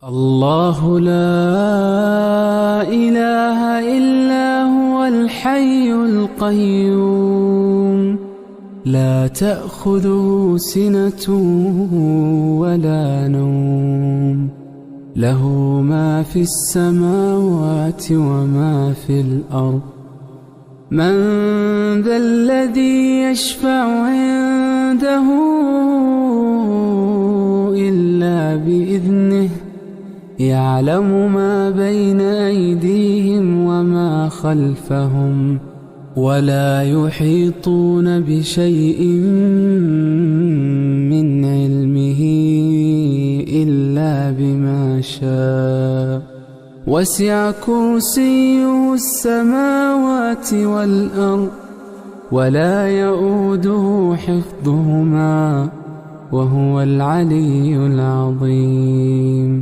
الله لا إله إلا هو الحي القيوم لا تأخذه سنة ولا نوم له ما في السماوات وما في الأرض من ذا الذي يشفع عنده إلا بإذنه يعلم ما بين أيديهم وما خلفهم ولا يحيطون بشيء من علمه إلا بما شاء وسع كرسيه السماوات والأرض ولا يؤوده حفظهما وهو العلي العظيم.